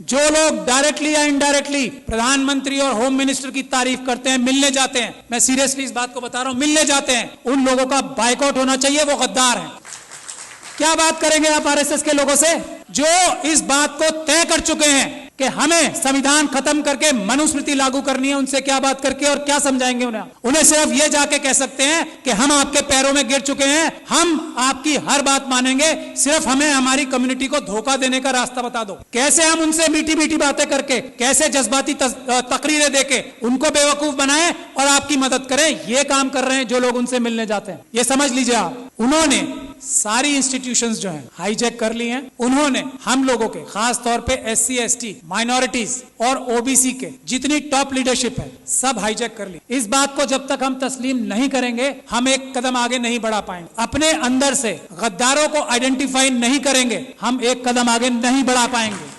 जो लोग डायरेक्टली या इनडायरेक्टली प्रधानमंत्री और होम मिनिस्टर की तारीफ करते हैं, मिलने जाते हैं, मैं सीरियसली इस बात को बता रहा हूं, मिलने जाते हैं, उन लोगों का बायकॉट होना चाहिए, वो गद्दार हैं। क्या बात करेंगे आप आरएसएस के लोगों से जो इस बात को तय कर चुके हैं कि हमें संविधान खत्म करके मनुस्मृति लागू करनी है? उनसे क्या बात करके और क्या समझाएंगे उन्हें सिर्फ ये जाके कह सकते हैं कि हम आपके पैरों में गिर चुके हैं, हम आपकी हर बात मानेंगे, सिर्फ हमें हमारी कम्युनिटी को धोखा देने का रास्ता बता दो। कैसे हम उनसे मीठी मीठी बातें करके, कैसे जज्बाती तकरीरें देके उनको बेवकूफ बनाएं और आपकी मदद करें, ये काम कर रहे हैं जो लोग उनसे मिलने जाते हैं। ये समझ लीजिए आप, उन्होंने सारी इंस्टीट्यूशंस जो हैं हाईजैक कर ली हैं। उन्होंने हम लोगों के, खास तौर पे एससी एसटी, माइनॉरिटीज और ओबीसी के जितनी टॉप लीडरशिप है सब हाईजैक कर ली। इस बात को जब तक हम तस्लीम नहीं करेंगे हम एक कदम आगे नहीं बढ़ा पाएंगे। अपने अंदर से गद्दारों को आइडेंटिफाई नहीं करेंगे हम एक कदम आगे नहीं बढ़ा पाएंगे।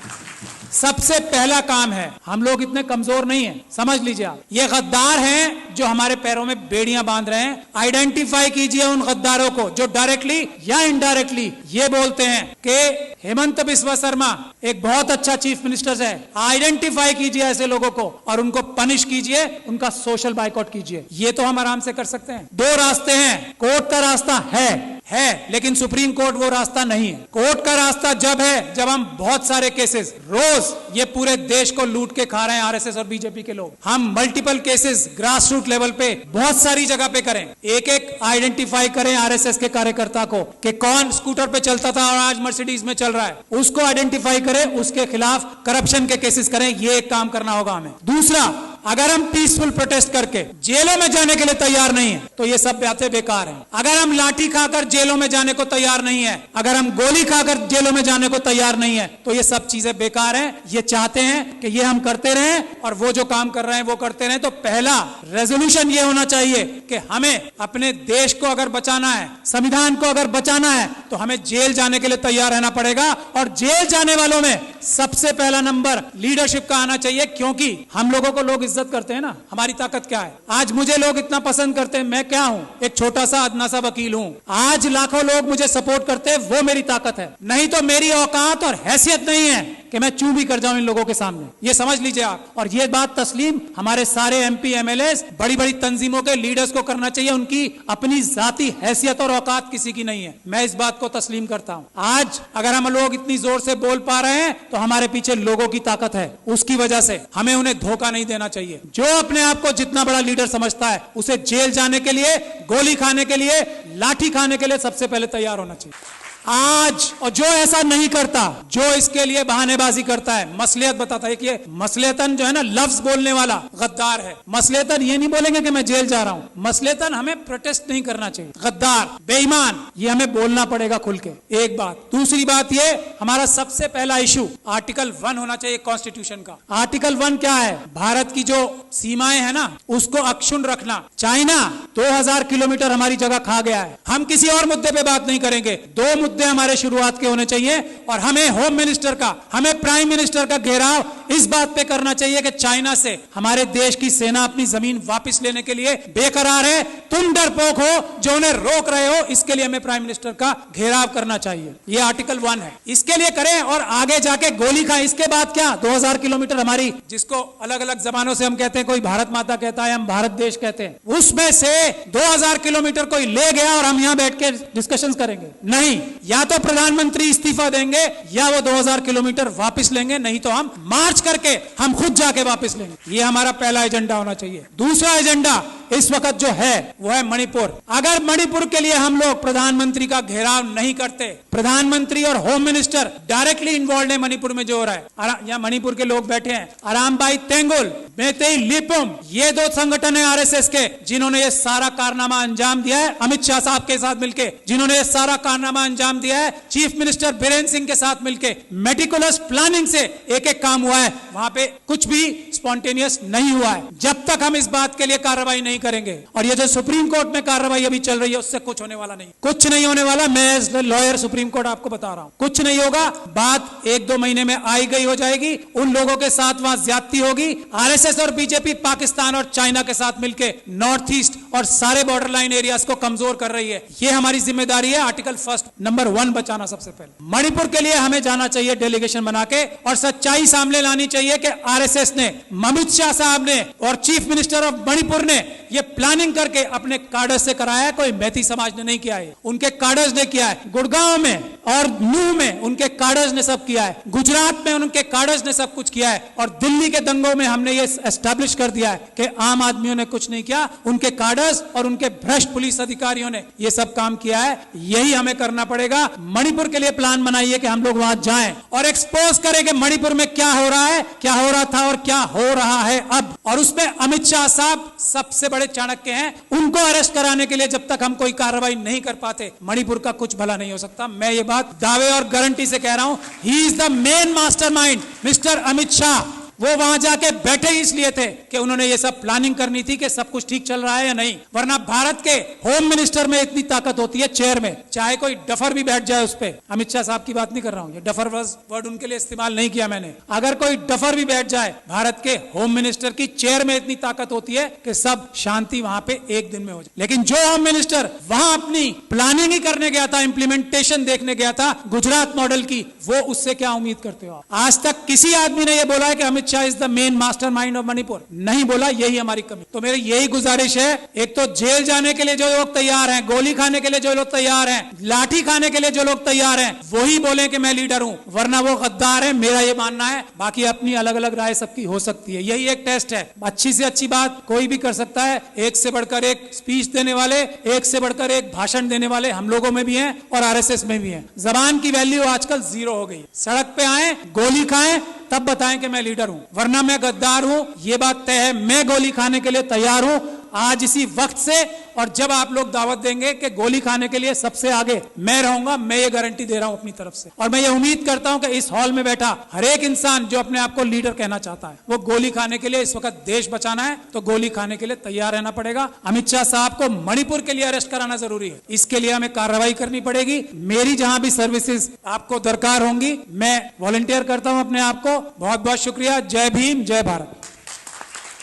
सबसे पहला काम है, हम लोग इतने कमजोर नहीं हैं, समझ लीजिए आप, ये गद्दार हैं जो हमारे पैरों में बेड़ियां बांध रहे हैं। आइडेंटिफाई कीजिए उन गद्दारों को जो डायरेक्टली या इनडायरेक्टली ये बोलते हैं कि हेमंत बिस्वा शर्मा एक बहुत अच्छा चीफ मिनिस्टर है। आइडेंटिफाई कीजिए ऐसे लोगों को और उनको पनिश कीजिए, उनका सोशल बाइकआउट कीजिए। ये तो हम आराम से कर सकते हैं। दो रास्ते हैं, कोर्ट का रास्ता है, लेकिन सुप्रीम कोर्ट वो रास्ता नहीं है। कोर्ट का रास्ता जब है जब हम बहुत सारे केसेस, रोज ये पूरे देश को लूट के खा रहे हैं आरएसएस और बीजेपी के लोग, हम multiple cases grass root level पे बहुत सारी जगह पे करें, एक एक आइडेंटिफाई करें आरएसएस के कार्यकर्ता को कि कौन स्कूटर पे चलता था और आज मर्सिडीज में चल रहा है, उसको आइडेंटिफाई करें, उसके खिलाफ करप्शन के केसेस करें। ये एक काम करना होगा हमें। दूसरा, अगर हम पीसफुल प्रोटेस्ट करके जेलों में जाने के लिए तैयार नहीं है तो ये सब बातें बेकार हैं। अगर हम लाठी खाकर जेलों में जाने को तैयार नहीं है, अगर हम गोली खाकर जेलों में जाने को तैयार नहीं है तो ये सब चीजें बेकार हैं। ये चाहते हैं कि ये हम करते रहें और वो जो काम कर रहे हैं वो करते रहें। तो पहला रेजोल्यूशन ये होना चाहिए कि हमें अपने देश को अगर बचाना है, संविधान को अगर बचाना है तो हमें जेल जाने के लिए तैयार रहना पड़ेगा। और जेल जाने वालों में सबसे पहला नंबर लीडरशिप का आना चाहिए, क्योंकि हम लोगों को लोग इज्जत करते हैं ना, हमारी ताकत क्या है। आज मुझे लोग इतना पसंद करते हैं, मैं क्या हूं, एक छोटा सा अदना सा वकील हूं। आज लाखों लोग मुझे सपोर्ट करते हैं, वो मेरी ताकत है। नहीं तो मेरी औकात और हैसियत नहीं है कि मैं चूं भी कर जाऊं इन लोगों के सामने। ये समझ लीजिए आप। और ये बात तस्लीम हमारे सारे एमपी एमएलए, बड़ी बड़ी तंजीमों के लीडर्स को करना चाहिए। उनकी अपनी जाती हैसियत और औकात किसी की नहीं है, मैं इस बात को तस्लीम करता हूं। आज अगर हम लोग इतनी जोर से बोल पा रहे हैं तो हमारे पीछे लोगों की ताकत है, उसकी वजह से हमें उन्हें धोखा नहीं देना चाहिए। जो अपने आप को जितना बड़ा लीडर समझता है उसे जेल जाने के लिए, गोली खाने के लिए, लाठी खाने के लिए सबसे पहले तैयार होना चाहिए आज। और जो ऐसा नहीं करता, जो इसके लिए बहानेबाजी करता है, मसलियत बताता है कि ये मसलियतन जो है ना, लफ्ज बोलने वाला गद्दार है। मसलियतन ये नहीं बोलेंगे कि मैं जेल जा रहा हूं, मसलियतन हमें प्रोटेस्ट नहीं करना चाहिए। गद्दार, बेईमान, ये हमें बोलना पड़ेगा खुल के, एक बात। दूसरी बात, ये हमारा सबसे पहला इशू आर्टिकल 1 होना चाहिए कॉन्स्टिट्यूशन का। आर्टिकल 1 क्या है? भारत की जो सीमाएं है ना उसको अक्षुण्ण रखना। चाइना 2000 किलोमीटर हमारी जगह खा गया है। हम किसी और मुद्दे पे बात नहीं करेंगे, दो मुद्दे हमारे शुरुआत के होने चाहिए। और हमें होम मिनिस्टर का, हमें प्राइम मिनिस्टर का घेराव इस बात पे करना चाहिए कि चाइना से हमारे देश की सेना अपनी जमीन वापस लेने के लिए बेकरार है। तुम डरपोक हो जो उन्हें रोक रहे हो, इसके लिए हमें प्राइम मिनिस्टर का घेराव करना चाहिए। ये आर्टिकल 1 है, इसके लिए करें। और आगे जाके गोली खाएं, इसके बाद क्या? 2000 किलोमीटर हमारी, जिसको अलग अलग जबानों से हम कहते हैं, कोई भारत माता कहता है, हम भारत देश कहते हैं, उसमें से 2000 किलोमीटर कोई ले गया और हम यहां बैठ के डिस्कशन करेंगे? नहीं, या तो प्रधानमंत्री इस्तीफा देंगे या वो 2000 किलोमीटर वापस लेंगे, नहीं तो हम मार्च करके हम खुद जाके वापस लेंगे। ये हमारा पहला एजेंडा होना चाहिए। दूसरा एजेंडा इस वक्त जो है वो है मणिपुर। अगर मणिपुर के लिए हम लोग प्रधानमंत्री का घेराव नहीं करते, प्रधानमंत्री और होम मिनिस्टर डायरेक्टली इन्वॉल्व है मणिपुर में जो हो रहा है, यहाँ मणिपुर के लोग बैठे हैं, अरामबाई तेंगुल, मेतेई लिपुम, ये दो संगठन है आरएसएस के जिन्होंने ये सारा कारनामा अंजाम दिया है, अमित शाह साहब के साथ मिलकर जिन्होंने ये सारा कारनामा अंजाम दिया है, चीफ मिनिस्टर बीरेन सिंह के साथ मिलकर मेटिकुलस प्लानिंग से एक एक काम हुआ है। वहां पे कुछ भी स्पॉन्टेनियस नहीं हुआ है। जब तक हम इस बात के लिए कार्रवाई नहीं करेंगे, और ये जो सुप्रीम कोर्ट में कार्रवाई अभी चल रही है उससे कुछ होने वाला नहीं, कुछ नहीं होने वाला। मैं एज लॉयर सुप्रीम कोर्ट आपको बता रहा हूं, कुछ नहीं होगा। बात 1-2 महीने में आई गई हो जाएगी। उन लोगों के साथ वहां ज्यादती होगी। आरएसएस और बीजेपी पाकिस्तान और चाइना के साथ मिलकर नॉर्थ ईस्ट और सारे बॉर्डर लाइन एरियाज को कमजोर कर रही है। ये हमारी जिम्मेदारी है। आर्टिकल 1 नंबर 1 बचाना सबसे पहले। मणिपुर के लिए हमें जाना चाहिए डेलीगेशन बना के और सच्चाई सामने लानी चाहिए कि आरएसएस ने, अमित शाह साहब ने और चीफ मिनिस्टर ऑफ मणिपुर ने ये प्लानिंग करके अपने कार्डर्स से कराया है। कोई मैती समाज ने नहीं किया है, उनके कार्डर्स ने किया है। गुड़गांव में और नूह में उनके कार्डर्स ने सब किया है। गुजरात में उनके कार्डर्स ने सब कुछ किया है। और दिल्ली के दंगों में हमने ये एस्टैब्लिश कर दिया है कि आम आदमियों ने कुछ नहीं किया, उनके कार्डर्स और उनके भ्रष्ट पुलिस अधिकारियों ने ये सब काम किया है। यही हमें करना पड़ेगा। मणिपुर के लिए प्लान बनाइए कि हम लोग वहां जाएं और एक्सपोज करें कि मणिपुर में क्या हो रहा है, क्या हो रहा था और क्या हो रहा है अब। और उसमें अमित शाह साहब सबसे बड़े चाणक्य हैं। उनको अरेस्ट कराने के लिए जब तक हम कोई कार्रवाई नहीं कर पाते, मणिपुर का कुछ भला नहीं हो सकता। मैं ये बात दावे और गारंटी से कह रहा हूं। He is the main mastermind, mister Amit Shah. वो वहां जाके बैठे ही इसलिए थे कि उन्होंने ये सब प्लानिंग करनी थी कि सब कुछ ठीक चल रहा है या नहीं। वरना भारत के होम मिनिस्टर में इतनी ताकत होती है, चेयर में, चाहे कोई डफर भी बैठ जाए उस पे। अमित शाह साहब की बात नहीं कर रहा हूं, ये डफर वर्ड उनके लिए इस्तेमाल नहीं किया मैंने। अगर कोई डफर भी बैठ जाए, भारत के होम मिनिस्टर की चेयर में इतनी ताकत होती है कि सब शांति वहां पे एक दिन में हो जाए। लेकिन जो होम मिनिस्टर वहां अपनी प्लानिंग ही करने गया था, इंप्लीमेंटेशन देखने गया था गुजरात मॉडल की, वो उससे क्या उम्मीद करते हो? आज तक किसी आदमी ने यह बोला है कि Amit Shah is the main mastermind of Manipur? नहीं बोला। यही हमारी कमी। तो मेरी यही गुजारिश है, एक तो जेल जाने के लिए जो लोग तैयार हैं, गोली खाने के लिए जो लोग तैयार हैं, लाठी खाने के लिए जो लोग तैयार हैं, वही बोले कि मैं लीडर हूं, वरना वो गद्दार है। मेरा ये मानना है। बाकी अपनी अलग अलग राय सबकी हो सकती है। यही एक टेस्ट है। अच्छी से अच्छी बात कोई भी कर सकता है। एक से बढ़कर एक स्पीच देने वाले, एक से बढ़कर एक भाषण देने वाले हम लोगों में भी हैं और आरएसएस में भी हैं। जबान की वैल्यू आजकल 0 हो गई। सड़क पे आए, गोली खाएं, तब बताएं कि मैं लीडर हूं, वरना मैं गद्दार हूं। ये बात तय है। मैं गोली खाने के लिए तैयार हूं आज इसी वक्त से। और जब आप लोग दावत देंगे कि गोली खाने के लिए सबसे आगे मैं रहूंगा, मैं ये गारंटी दे रहा हूं अपनी तरफ से। और मैं ये उम्मीद करता हूं कि इस हॉल में बैठा हर एक इंसान जो अपने आप को लीडर कहना चाहता है, वो गोली खाने के लिए, इस वक्त देश बचाना है तो गोली खाने के लिए तैयार रहना पड़ेगा। अमित शाह साहब को मणिपुर के लिए अरेस्ट कराना जरूरी है। इसके लिए हमें कार्रवाई करनी पड़ेगी। मेरी जहां भी सर्विसेज आपको दरकार होंगी, मैं वॉलंटियर करता हूं अपने आप को। बहुत बहुत शुक्रिया। जय भीम, जय Bharat.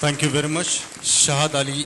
Thank you very much. Shahid Ali.